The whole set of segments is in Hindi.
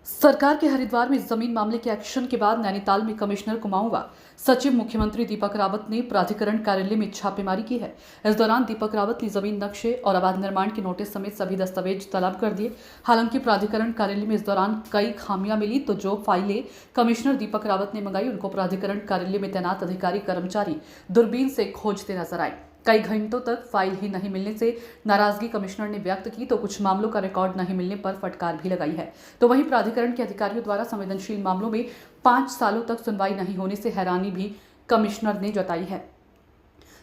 सरकार के हरिद्वार में जमीन मामले के एक्शन के बाद नैनीताल में कमिश्नर कुमाऊं व सचिव मुख्यमंत्री दीपक रावत ने प्राधिकरण कार्यालय में छापेमारी की है। इस दौरान दीपक रावत ने जमीन नक्शे और अवैध निर्माण के नोटिस समेत सभी दस्तावेज तलब कर दिए। हालांकि प्राधिकरण कार्यालय में इस दौरान कई खामियां मिली, तो जो फाइलें कमिश्नर दीपक रावत ने मंगाई उनको प्राधिकरण कार्यालय में तैनात अधिकारी कर्मचारी दूरबीन से खोजते नजर आए। कई घंटों तक फाइल ही नहीं मिलने से नाराजगी कमिश्नर ने व्यक्त की, तो कुछ मामलों का रिकॉर्ड नहीं मिलने पर फटकार भी लगाई है। तो वहीं प्राधिकरण के अधिकारियों द्वारा संवेदनशील मामलों में 5 सालों तक सुनवाई नहीं होने से हैरानी भी कमिश्नर ने जताई है।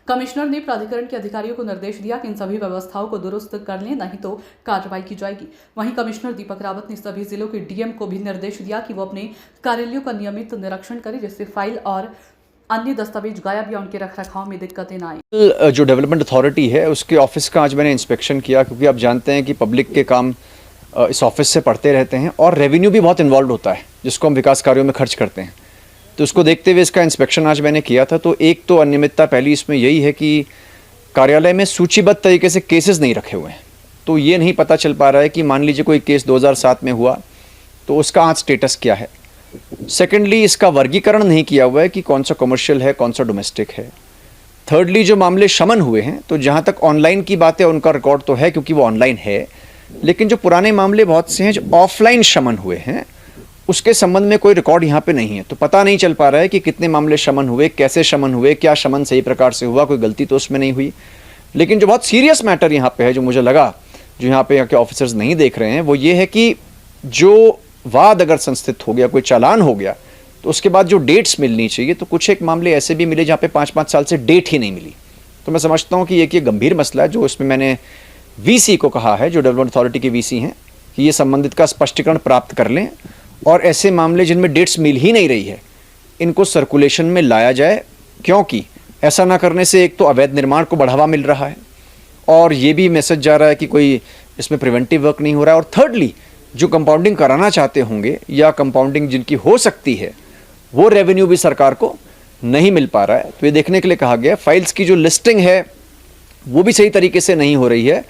कमिश्नर ने प्राधिकरण के अधिकारियों को निर्देश दिया कि इन सभी व्यवस्थाओं को दुरुस्त कर लें, नहीं तो कार्रवाई की जाएगी। वहीं कमिश्नर दीपक रावत ने सभी जिलों के डीएम को भी निर्देश दिया कि वो अपने कार्यालयों का नियमित निरीक्षण करें, जिससे फाइल और अन्य दस्तावेज गायब या उनके रखरखाव में दिक्कतें ना आए। जो डेवलपमेंट अथॉरिटी है उसके ऑफिस का आज मैंने इंस्पेक्शन किया, क्योंकि आप जानते हैं कि पब्लिक के काम इस ऑफिस से पढ़ते रहते हैं और रेवेन्यू भी बहुत इन्वॉल्व होता है जिसको हम विकास कार्यों में खर्च करते हैं। तो उसको देखते हुए इसका इंस्पेक्शन आज मैंने किया था। तो एक तो अनियमितता पहली इसमें यही है कि कार्यालय में सूचीबद्ध तरीके से केसेस नहीं रखे हुए हैं। तो ये नहीं पता चल पा रहा है कि मान लीजिए कोई केस 2007 में हुआ तो उसका आज स्टेटस क्या है। सेकेंडली, इसका वर्गीकरण नहीं किया हुआ है कि कौन सा कमर्शियल है, कौन सा डोमेस्टिक है। थर्डली, जो मामले शमन हुए हैं, तो जहाँ तक ऑनलाइन की बात है उनका रिकॉर्ड तो है क्योंकि वो ऑनलाइन है, लेकिन जो पुराने मामले बहुत से हैं जो ऑफलाइन शमन हुए हैं उसके संबंध में कोई रिकॉर्ड यहाँ पे नहीं है। तो पता नहीं चल पा रहा है कि कितने मामले शमन हुए, कैसे शमन हुए, क्या शमन सही प्रकार से हुआ, कोई गलती तो उसमें नहीं हुई। लेकिन जो बहुत सीरियस मैटर यहाँ पे है, जो मुझे लगा जो यहाँ पे के ऑफिसर्स नहीं देख रहे हैं, वो ये है कि जो वाद अगर संस्थित हो गया, कोई चालान हो गया, तो उसके बाद जो डेट्स मिलनी चाहिए, तो कुछ एक मामले ऐसे भी मिले जहाँ पे 5-5 साल से डेट ही नहीं मिली। तो मैं समझता हूँ कि ये गंभीर मसला है, जो इसमें मैंने वीसी को कहा है, जो डेवलपमेंट अथॉरिटी के वीसी हैं, कि ये संबंधित का स्पष्टीकरण प्राप्त कर लें और ऐसे मामले जिनमें डेट्स मिल ही नहीं रही है इनको सर्कुलेशन में लाया जाए, क्योंकि ऐसा ना करने से एक तो अवैध निर्माण को बढ़ावा मिल रहा है और ये भी मैसेज जा रहा है कि कोई इसमें प्रिवेंटिव वर्क नहीं हो रहा है। और थर्डली, जो कंपाउंडिंग कराना चाहते होंगे या कंपाउंडिंग जिनकी हो सकती है, वो रेवेन्यू भी सरकार को नहीं मिल पा रहा है। तो ये देखने के लिए कहा गया। फाइल्स की जो लिस्टिंग है वो भी सही तरीके से नहीं हो रही है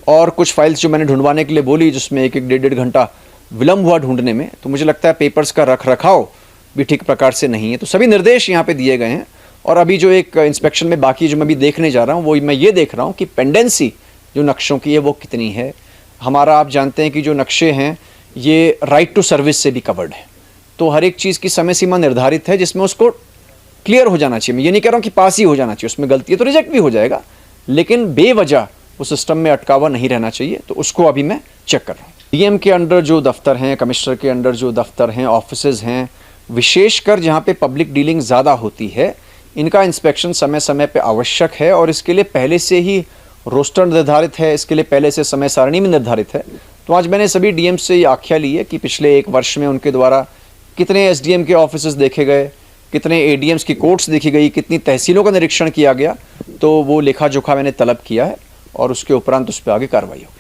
और कुछ फाइल्स जो मैंने ढूंढवाने के लिए बोली जिसमें 1-1 घंटा विलम्ब हुआ ढूंढने में, तो मुझे लगता है पेपर्स का रख रखाव भी ठीक प्रकार से नहीं है। तो सभी निर्देश यहाँ पे दिए गए हैं और अभी जो एक इंस्पेक्शन में बाकी जो मैं भी देखने जा रहा हूँ, वो मैं ये देख रहा हूँ कि पेंडेंसी जो नक्शों की है वो कितनी है। हमारा आप जानते हैं कि जो नक्शे हैं ये राइट टू सर्विस से भी कवर्ड है, तो हर एक चीज़ की समय सीमा निर्धारित है जिसमें उसको क्लियर हो जाना चाहिए। मैं ये नहीं कह रहा हूँ कि पास ही हो जाना चाहिए, उसमें गलती है तो रिजेक्ट भी हो जाएगा, लेकिन बेवजह उस सिस्टम में अटकावा नहीं रहना चाहिए। तो उसको अभी मैं चेक कर रहा हूँ। डीएम के अंडर जो दफ्तर हैं, कमिश्नर के अंडर जो दफ्तर हैं, ऑफिसेज हैं, विशेषकर जहाँ पे पब्लिक डीलिंग ज़्यादा होती है, इनका इंस्पेक्शन समय समय पर आवश्यक है और इसके लिए पहले से ही रोस्टर निर्धारित है, इसके लिए पहले से समय सारणी में निर्धारित है। तो आज मैंने सभी डीएम से ये आख्या ली है कि पिछले 1 वर्ष में उनके द्वारा कितने एसडीएम के ऑफिसेज देखे गए, कितने एडीएम्स की कोर्ट्स देखी गई, कितनी तहसीलों का निरीक्षण किया गया, तो वो लेखा जोखा मैंने तलब किया है और उसके उपरांत उस पर आगे कार्रवाई होगी।